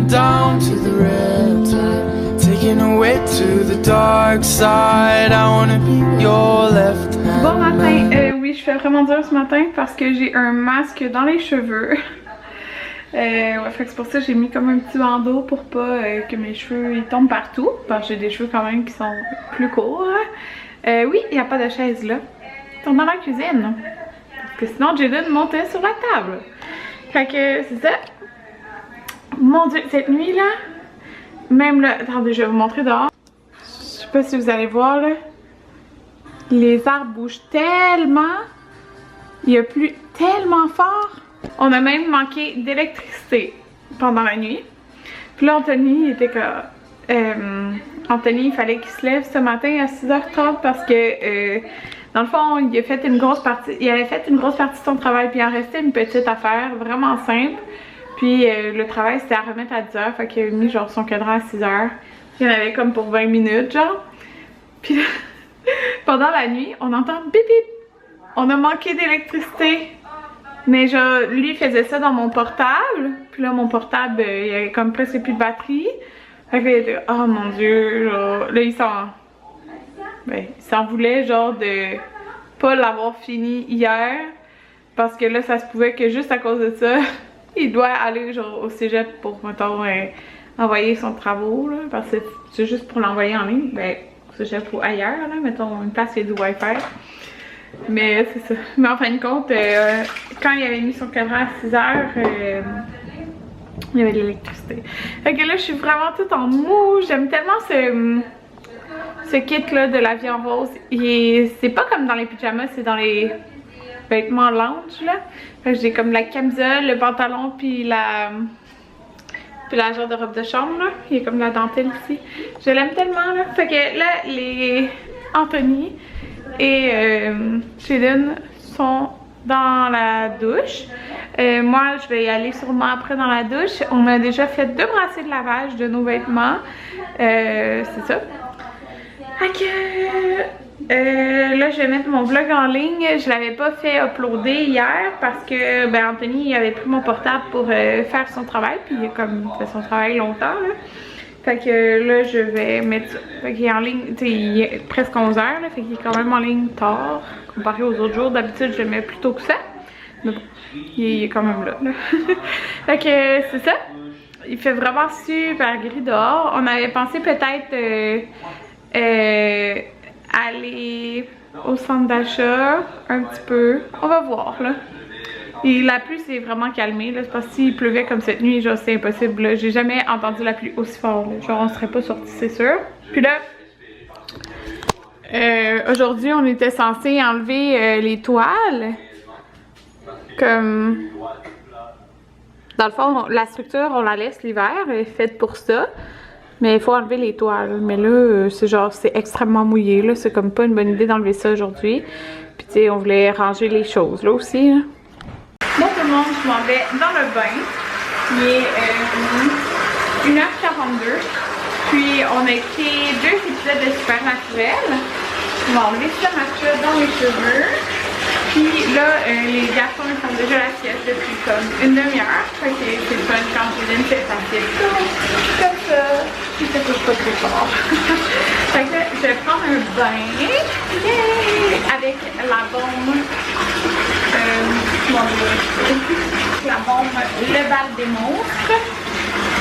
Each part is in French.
down to the red tide, taking away to the dark side. I wanna be your left hand. Bon matin, oui, je fais vraiment dur ce matin parce que j'ai un masque dans les cheveux. Ouais, fait que c'est pour ça que j'ai mis comme un petit bandeau pour pas que mes cheveux ils tombent partout. Parce que j'ai des cheveux quand même qui sont plus courts. Oui, il n'y a pas de chaise là. Ils sont dans la cuisine. Parce que sinon Jaden montait sur la table. Fait que c'est ça. Mon dieu, cette nuit là, même là, attendez, je vais vous montrer dehors. Je sais pas si vous allez voir là. Les arbres bougent tellement. Il a plu tellement fort. On a même manqué d'électricité pendant la nuit. Puis là, Anthony, il était comme... Anthony, il fallait qu'il se lève ce matin à 6h30 parce que, dans le fond, il avait fait une grosse partie de son travail, puis il en restait une petite affaire, vraiment simple. Puis le travail, c'était à remettre à 10h, fait qu'il a mis genre son cadran à 6h. Il y en avait comme pour 20 minutes, genre. Puis là, pendant la nuit, on entend bip bip. On a manqué d'électricité. Mais genre, lui faisait ça dans mon portable. Puis là, mon portable, il y avait comme presque plus de batterie. Fait que là, il était, oh mon dieu, genre, là, il s'en voulait, genre, de pas l'avoir fini hier. Parce que là, ça se pouvait que juste à cause de ça, il doit aller, genre, au cégep pour, mettons, envoyer son travaux, là. Parce que c'est juste pour l'envoyer en ligne. Ben, au cégep ou ailleurs, là, mettons, une place qui a du Wi-Fi. Mais c'est ça. Mais en fin de compte, quand il avait mis son cadran à 6h, il y avait de l'électricité. Fait que là, je suis vraiment toute en mou. J'aime tellement ce kit-là de la vie en rose. C'est pas comme dans les pyjamas, c'est dans les vêtements lounge, là. Fait que j'ai comme la camisole, le pantalon, puis la genre de robe de chambre, là. Il y a comme la dentelle ici. Je l'aime tellement, là. Fait que là, les Anthony et Jaden sont dans la douche. Moi, je vais y aller sûrement après dans la douche. On a déjà fait 2 brassées de lavage de nos vêtements. C'est ça. Fait que là, je vais mettre mon vlog en ligne. Je l'avais pas fait uploader hier parce que ben, Anthony avait pris mon portable pour faire son travail. Puis il a comme fait son travail longtemps, là. Fait que là, je vais mettre ça. Fait qu'il est en ligne, tu sais, il est presque 11h, là, fait qu'il est quand même en ligne tard, comparé aux autres jours. D'habitude, je le mets plus tôt que ça. Mais bon, il est quand même là. Fait que c'est ça. Il fait vraiment super gris dehors. On avait pensé peut-être aller au centre d'achat un petit peu. On va voir, là. Et la pluie s'est vraiment calmée, là, c'est parce que s'il pleuvait comme cette nuit, genre c'est impossible, j'ai jamais entendu la pluie aussi fort, là. Genre on serait pas sorti, c'est sûr. Puis là, aujourd'hui on était censé enlever les toiles, comme, dans le fond, la structure on la laisse l'hiver, elle est faite pour ça, mais il faut enlever les toiles, mais là, c'est genre, c'est extrêmement mouillé, là, c'est comme pas une bonne idée d'enlever ça aujourd'hui, puis tu sais, on voulait ranger les choses, là aussi, là. Bon tout le monde, je m'en vais dans le bain. Il est 1h42. Puis on a écrit 2 épisodes de Supernaturel. On va enlever ça matcha dans les cheveux. Puis là, les garçons ils font déjà la sieste depuis comme une demi-heure. Fait que c'est le fun quand Jaden fait sa sieste comme ça. Puis ça touche pas trop fort. Fait que là, je vais prendre un bain. Yay! Avec la bombe. La bombe Le Bal des Monstres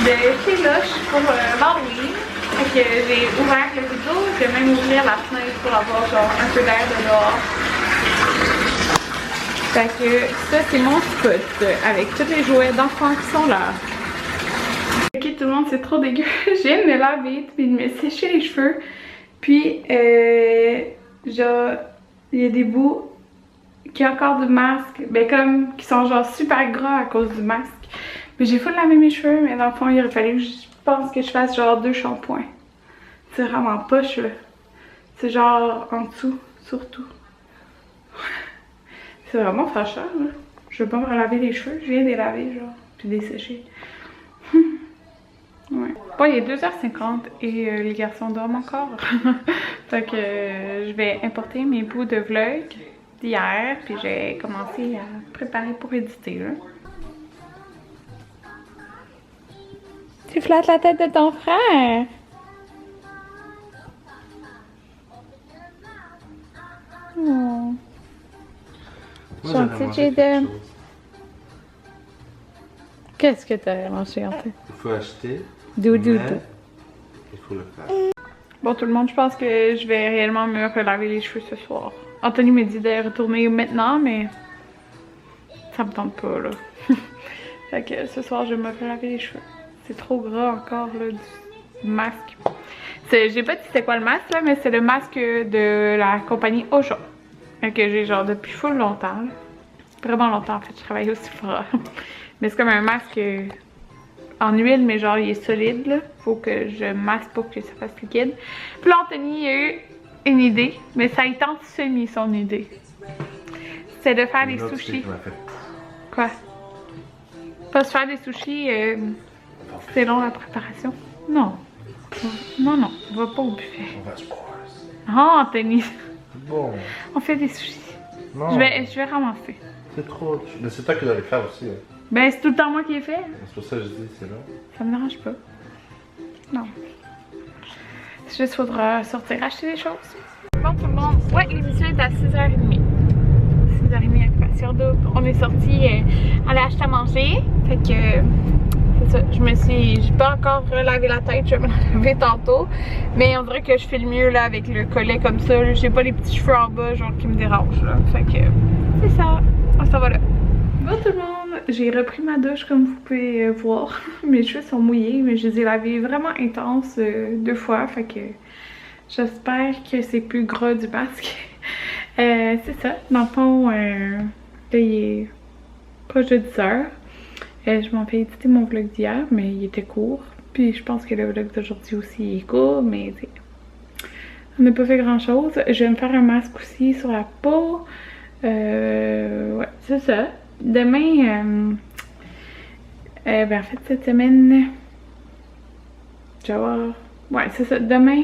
de chez Lush pour l'Halloween. Fait que j'ai ouvert le rideau, je vais même ouvrir la fenêtre pour avoir genre un peu d'air de dehors. Fait que ça c'est mon spot avec tous les jouets d'enfants qui sont là. Ok tout le monde, c'est trop dégueu. Je viens de me laver puis de me sécher les cheveux. Puis genre il y a des bouts qui ont encore du masque, ben comme qui sont genre super gras à cause du masque. Mais j'ai full lavé mes cheveux, mais dans le fond il aurait fallu que je pense que je fasse genre 2 shampoings. C'est vraiment poche là. C'est genre en dessous, surtout. C'est vraiment fâchant là. Je veux pas me relaver les cheveux, je viens de les laver genre, puis de les sécher. Ouais. Bon, il est 2h50 et les garçons dorment encore. Fait que je vais importer mes bouts de vlog d'hier, puis j'ai commencé à préparer pour éditer là. Tu flattes la tête de ton frère. Oh. Gentil, Jaden. Qu'est-ce que t'as mangé en fait? Il faut acheter. Doudou. Il faut le faire. Bon tout le monde, je pense que je vais réellement me relaver les cheveux ce soir. Anthony me dit de retourner maintenant, mais ça me tente pas là. Fait que ce soir, je vais me relaver les cheveux. C'est trop gras encore là, du masque. J'ai pas dit c'était quoi le masque là, mais c'est le masque de la compagnie Ojo. Que j'ai genre depuis full longtemps. Là. Vraiment longtemps en fait, je travaille aussi fort. Mais c'est comme un masque en huile, mais genre il est solide là. Faut que je masque pour que ça fasse liquide. Puis là, Anthony a eu une idée, mais ça y tente semi son idée. C'est de faire des sushis. Quoi? Pas se faire des sushis, c'est long la préparation. Non. Non, non, on va pas au buffet. On va se boire. Oh, Anthony. Bon. On fait des sushis. Non. Je vais ramasser. C'est trop. Mais c'est toi qui dois les faire aussi. Hein. Ben, c'est tout le temps moi qui ai fait. C'est pour ça que je dis, c'est là. Ça me dérange pas. Non. Juste faudra sortir acheter des choses. Bon, tout le monde. Ouais, l'émission est à 6h30. 6h30 Occupation Double. On est sorti aller acheter à manger. Fait que. C'est ça. J'ai pas encore lavé la tête. Je vais me la laver tantôt. Mais on dirait que je fais le mieux là avec le collet comme ça. J'ai pas les petits cheveux en bas, genre qui me dérangent là. Fait que. C'est ça. On s'en va là. Bon tout le monde, j'ai repris ma douche comme vous pouvez voir. Mes cheveux sont mouillés, mais je les ai lavés vraiment intense 2 fois. Fait que j'espère que c'est plus gras du masque. C'est ça. Dans le fond, là il est proche de 10h. Je m'en fais éditer mon vlog d'hier, mais il était court. Puis je pense que le vlog d'aujourd'hui aussi est court, mais on n'a pas fait grand chose. Je vais me faire un masque aussi sur la peau. Ouais, c'est ça. Demain, ben en fait cette semaine, je vais voir. Ouais, c'est ça. Demain,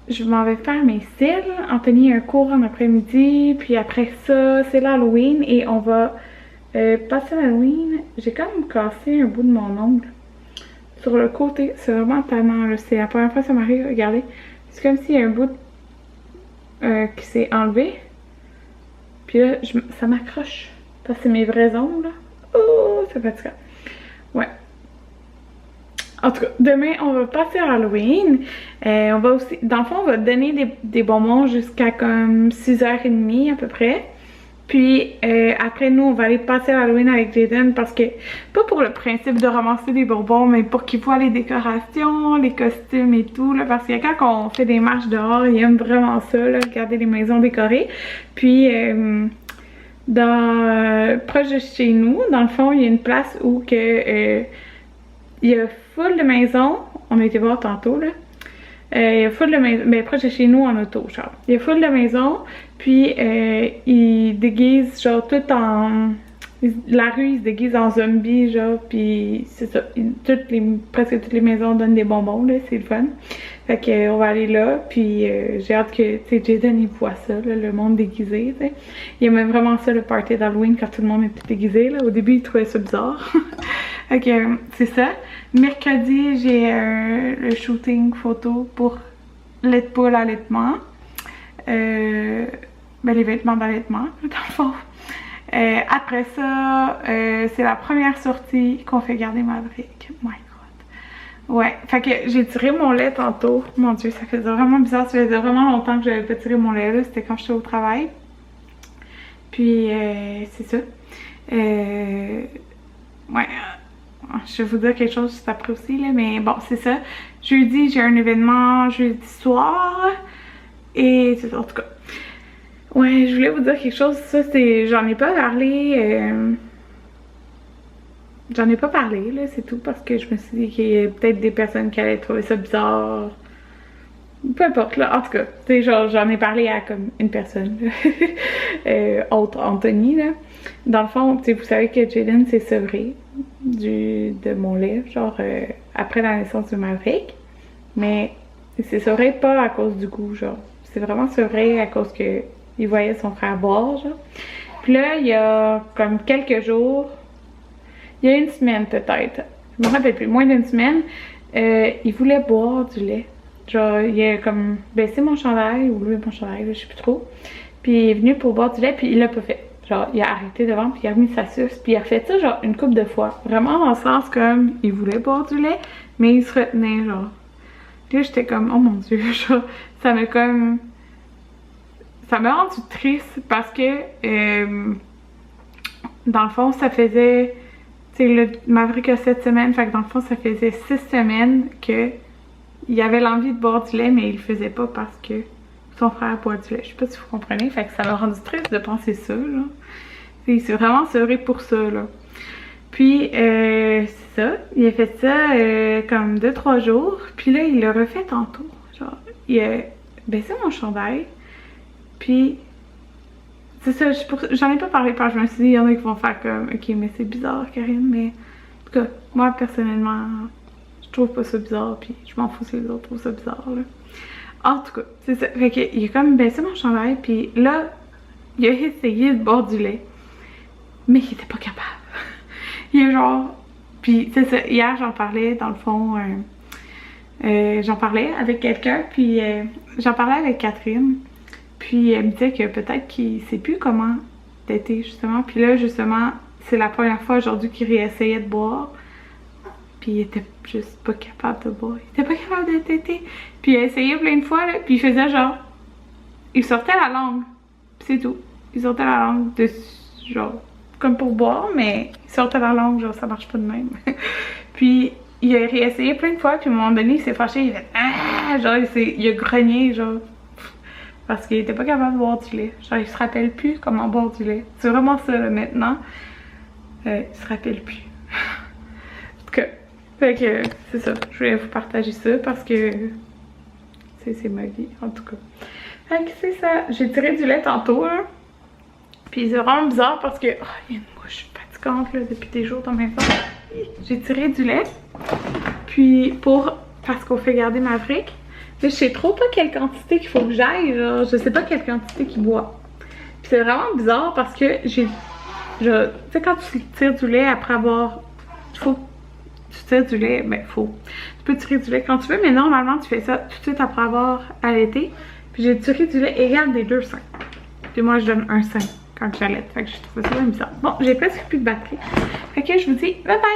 je m'en vais faire mes cils. Anthony a un cours en après-midi. Puis après ça, c'est l'Halloween et on va passer l'Halloween. J'ai quand même cassé un bout de mon ongle sur le côté. C'est vraiment tannant là. C'est la première fois que ça m'arrive. Regardez. C'est comme s'il y a un bout qui s'est enlevé. Puis là, ça m'accroche. Parce que c'est mes vrais ongles, là. Oh, c'est fatigant. Ouais. En tout cas, demain, on va passer à Halloween. On va aussi... Dans le fond, on va donner des bonbons jusqu'à comme 6h30 à peu près. Puis après, nous, on va aller passer à Halloween avec Jaden parce que... Pas pour le principe de ramasser des bonbons, mais pour qu'il voit les décorations, les costumes et tout, là. Parce que quand on fait des marches dehors, il aime vraiment ça, là, regarder les maisons décorées. Puis... proche de chez nous, dans le fond, il y a une place où que il y a full de maisons. On a été voir tantôt là. Il y a full de maisons, mais proche de chez nous en auto, genre. Il y a full de maisons, puis ils déguisent genre tout en. La rue, ils se déguisent en zombies, genre, puis c'est ça. Presque toutes les maisons donnent des bonbons, là, c'est le fun. Fait que on va aller là, puis j'ai hâte que, tu sais, Jaden, il voit ça, là, le monde déguisé, tu sais. Il aimait vraiment ça, le party d'Halloween, quand tout le monde était déguisé, là. Au début, il trouvait ça bizarre. Fait que c'est ça. Mercredi, j'ai le shooting photo pour pour l'allaitement. Ben, les vêtements d'allaitement, dans le fond. Après ça, c'est la première sortie qu'on fait garder Maverick. My God. Ouais, fait que j'ai tiré mon lait tantôt. Mon Dieu, ça faisait vraiment bizarre. Ça faisait vraiment longtemps que j'avais pas tiré mon lait là. C'était quand j'étais au travail. Puis, c'est ça. Ouais. Je vais vous dire quelque chose juste après aussi, là. Mais bon, c'est ça. Jeudi, j'ai un événement jeudi soir. Et c'est ça, en tout cas. Ouais, je voulais vous dire quelque chose, ça c'est... J'en ai pas parlé, j'en ai pas parlé, là, c'est tout, parce que je me suis dit qu'il y a peut-être des personnes qui allaient trouver ça bizarre. Peu importe, là, en tout cas, tu sais, genre, j'en ai parlé à comme une personne, autre Anthony, là. Dans le fond, tu sais, vous savez que Jaden s'est sevré de mon lait, genre, après la naissance de Maverick, mais il s'est sevré pas à cause du goût, genre, c'est vraiment sevré à cause que il voyait son frère boire, genre. Puis là, il y a comme quelques jours, il y a une semaine peut-être, je me rappelle plus, moins d'une semaine, il voulait boire du lait. Genre, il a comme baissé mon chandail, ou levé mon chandail, je sais plus trop. Puis il est venu pour boire du lait, puis il l'a pas fait. Genre, il a arrêté devant, puis il a remis sa suce, puis il a refait ça, genre, une couple de fois. Vraiment dans le sens comme, il voulait boire du lait, mais il se retenait, genre. Là, j'étais comme, oh mon Dieu, genre, ça m'a comme... Ça m'a rendu triste parce que, dans le fond, ça faisait... Tu sais, le Maverick a 7 semaines, fait que dans le fond, ça faisait 6 semaines que il avait l'envie de boire du lait, mais il le faisait pas parce que son frère boit du lait. Je sais pas si vous comprenez, fait que ça m'a rendu triste de penser ça, là. Il s'est vraiment sevré pour ça, là. Puis, c'est ça, il a fait ça comme 2-3 jours, puis là, il l'a refait tantôt. Genre, il a baissé mon chandail, puis... C'est ça, j'en ai pas parlé parce que je me suis dit, il y en a qui vont faire comme, ok, mais c'est bizarre, Karine, mais en tout cas, moi, personnellement, je trouve pas ça bizarre, puis je m'en fous si les autres trouvent ça bizarre, là. En tout cas, c'est ça, fait qu'il a comme baissé mon chandail, puis là, il a essayé de boire du lait, mais il était pas capable. Il est genre, puis c'est ça, hier, j'en parlais, dans le fond, j'en parlais avec quelqu'un, puis j'en parlais avec Catherine. Puis elle me disait que peut-être qu'il sait plus comment téter, justement. Puis là, justement, c'est la première fois aujourd'hui qu'il réessayait de boire. Puis il était juste pas capable de boire. Il était pas capable de téter. Puis il a essayé plein de fois, là. Puis il faisait genre... Il sortait la langue. Puis c'est tout. Il sortait la langue de... genre... comme pour boire, mais il sortait la langue, genre ça marche pas de même. Puis il a réessayé plein de fois. Puis à un moment donné, il s'est fâché. Il a fait... Ah! Genre, il a grogné, genre... Parce qu'il était pas capable de boire du lait. Genre, il se rappelle plus comment boire du lait. C'est vraiment ça, là, maintenant. Il se rappelle plus. En tout cas, fait que c'est ça. Je voulais vous partager ça parce que c'est ma vie, en tout cas. Fait que c'est ça. J'ai tiré du lait tantôt, là. Puis c'est vraiment bizarre parce que... Oh, il y a une mouche fatigante, là, depuis des jours dans mes fesses. J'ai tiré du lait. Puis parce qu'on fait garder Maverick. Mais je sais trop pas quelle quantité qu'il faut que j'aille, genre, je sais pas quelle quantité qu'il boit. Puis c'est vraiment bizarre parce que tu sais, quand tu tires du lait après avoir... Tu tires du lait, ben tu peux tirer du lait quand tu veux, mais normalement tu fais ça tout de suite après avoir allaité. Puis j'ai tiré du lait égal des 2 seins. Puis moi je donne un sein quand j'allaite, fait que je trouve ça bien bizarre. Bon, j'ai presque plus de batterie. Fait que je vous dis bye bye!